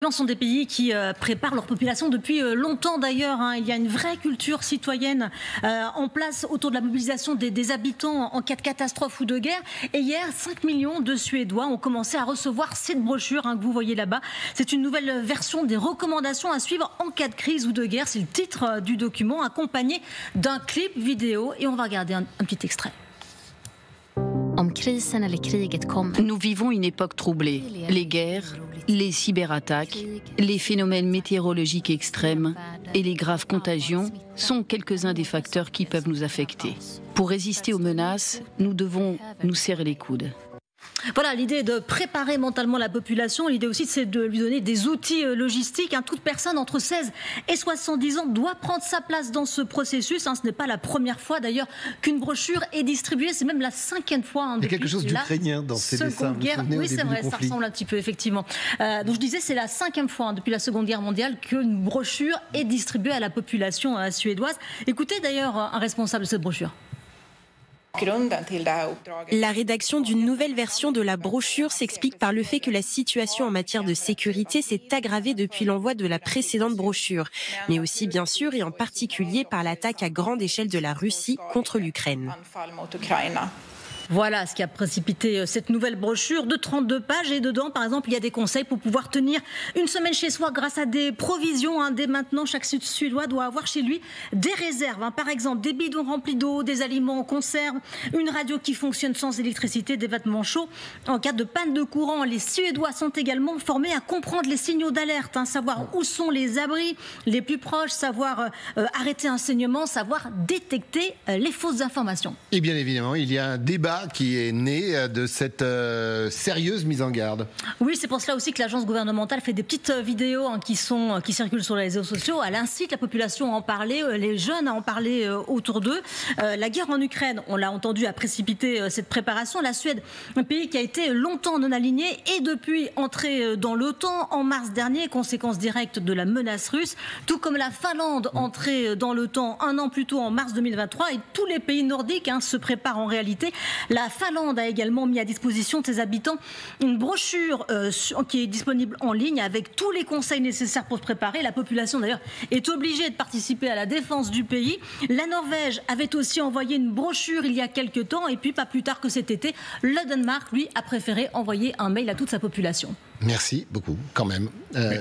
Ce sont des pays qui préparent leur population depuis longtemps d'ailleurs. Il y a une vraie culture citoyenne en place autour de la mobilisation des habitants en cas de catastrophe ou de guerre. Et hier, 5 millions de Suédois ont commencé à recevoir cette brochure que vous voyez là-bas. C'est une nouvelle version des recommandations à suivre en cas de crise ou de guerre. C'est le titre du document, accompagné d'un clip vidéo. Et on va regarder un petit extrait. Nous vivons une époque troublée. Les guerres, les cyberattaques, les phénomènes météorologiques extrêmes et les graves contagions sont quelques-uns des facteurs qui peuvent nous affecter. Pour résister aux menaces, nous devons nous serrer les coudes. Voilà, l'idée est de préparer mentalement la population. L'idée aussi, c'est de lui donner des outils logistiques. Toute personne entre 16 et 70 ans doit prendre sa place dans ce processus. Ce n'est pas la première fois, d'ailleurs, qu'une brochure est distribuée. C'est même la 5e fois. Il y a quelque chose d'ukrainien dans ces dessins. Oui, c'est vrai, ça ressemble un petit peu, effectivement. Donc, je disais, c'est la 5e fois depuis la Seconde Guerre mondiale qu'une brochure est distribuée à la population suédoise. Écoutez, d'ailleurs, un responsable de cette brochure. La rédaction d'une nouvelle version de la brochure s'explique par le fait que la situation en matière de sécurité s'est aggravée depuis l'envoi de la précédente brochure, mais aussi bien sûr et en particulier par l'attaque à grande échelle de la Russie contre l'Ukraine. Voilà ce qui a précipité cette nouvelle brochure de 32 pages. Et dedans, par exemple, il y a des conseils pour pouvoir tenir une semaine chez soi grâce à des provisions. Dès maintenant, chaque Suédois doit avoir chez lui des réserves. Par exemple, des bidons remplis d'eau, des aliments en conserve, une radio qui fonctionne sans électricité, des vêtements chauds. En cas de panne de courant, les Suédois sont également formés à comprendre les signaux d'alerte, savoir où sont les abris les plus proches, savoir arrêter un saignement, savoir détecter les fausses informations. Et bien évidemment, il y a un débat qui est né de cette sérieuse mise en garde. Oui, c'est pour cela aussi que l'agence gouvernementale fait des petites vidéos qui circulent sur les réseaux sociaux. Elle incite la population à en parler, les jeunes à en parler autour d'eux. La guerre en Ukraine, on l'a entendu, a précipité cette préparation. La Suède, un pays qui a été longtemps non aligné, et depuis entré dans l'OTAN en mars dernier, conséquence directe de la menace russe, tout comme la Finlande entrée dans l'OTAN un an plus tôt en mars 2023, et tous les pays nordiques se préparent en réalité. La Finlande a également mis à disposition de ses habitants une brochure qui est disponible en ligne avec tous les conseils nécessaires pour se préparer. La population d'ailleurs est obligée de participer à la défense du pays. La Norvège avait aussi envoyé une brochure il y a quelques temps, et puis pas plus tard que cet été, le Danemark, lui, a préféré envoyer un mail à toute sa population. Merci beaucoup, quand même.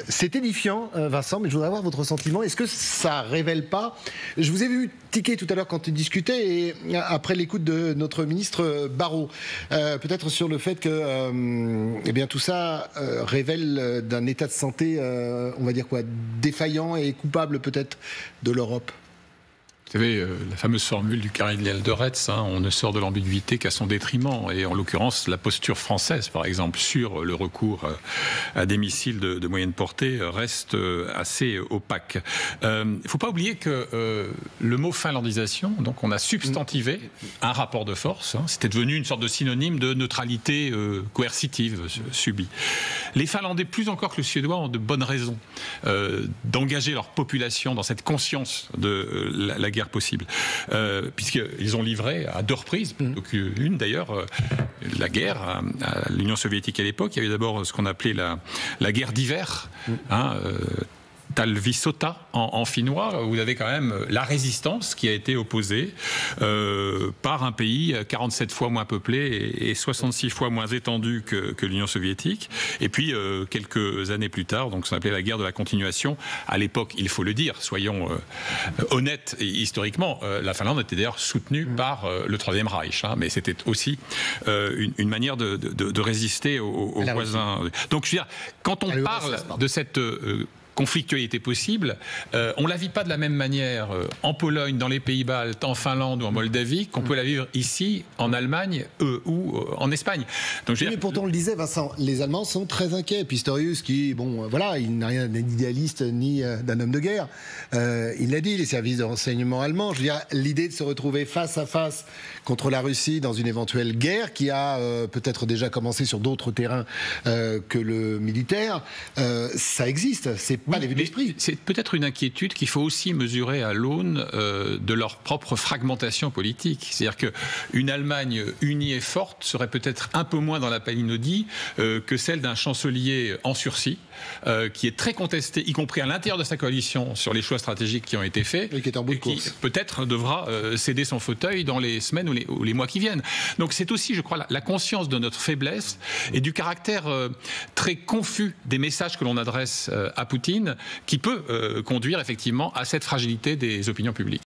C'est édifiant, Vincent, mais je voudrais avoir votre sentiment. Est-ce que ça révèle pas... Je vous ai vu tiquer tout à l'heure quand tu discutais, et après l'écoute de notre ministre Barrot, peut-être sur le fait que tout ça révèle d'un état de santé, on va dire quoi, défaillant et coupable peut-être de l'Europe. Vous savez, la fameuse formule du Cardinal de Retz, on ne sort de l'ambiguïté qu'à son détriment. Et en l'occurrence, la posture française, par exemple, sur le recours à des missiles de moyenne portée reste assez opaque. Il ne faut pas oublier que le mot finlandisation, donc on a substantivé un rapport de force. C'était devenu une sorte de synonyme de neutralité coercitive subie. Les Finlandais, plus encore que les Suédois, ont de bonnes raisons d'engager leur population dans cette conscience de la guerre possible, puisqu'ils ont livré à 2 reprises, donc une d'ailleurs, la guerre à l'Union soviétique à l'époque. Il y avait d'abord ce qu'on appelait la guerre d'hiver, Talvisota en finnois, où vous avez quand même la résistance qui a été opposée par un pays 47 fois moins peuplé et 66 fois moins étendu que l'Union soviétique. Et puis, quelques années plus tard, donc ce qu'on appelait la guerre de la continuation, à l'époque, il faut le dire, soyons honnêtes et historiquement, la Finlande était d'ailleurs soutenue par le Troisième Reich, mais c'était aussi une manière de résister aux voisins. Donc, je veux dire, quand on parle de cette conflictualité possible, on ne la vit pas de la même manière en Pologne, dans les Pays-Baltes, en Finlande ou en Moldavie qu'on peut la vivre ici, en Allemagne ou en Espagne. Donc, mais pourtant, on le disait, Vincent, les Allemands sont très inquiets. Pistorius, qui, il n'a rien d'un idéaliste ni d'un homme de guerre, il l'a dit, les services de renseignement allemands, je veux dire, l'idée de se retrouver face à face contre la Russie dans une éventuelle guerre qui a peut-être déjà commencé sur d'autres terrains que le militaire, ça existe. pas les vues de l'esprit. C'est peut-être une inquiétude qu'il faut aussi mesurer à l'aune de leur propre fragmentation politique. C'est-à-dire qu'une Allemagne unie et forte serait peut-être un peu moins dans la palinodie que celle d'un chancelier en sursis, qui est très contesté, y compris à l'intérieur de sa coalition, sur les choix stratégiques qui ont été faits, et qui est en bout de course. Qui peut-être devra céder son fauteuil dans les semaines ou les mois qui viennent. Donc c'est aussi, je crois, la conscience de notre faiblesse et du caractère très confus des messages que l'on adresse à Poutine qui peut conduire effectivement à cette fragilité des opinions publiques.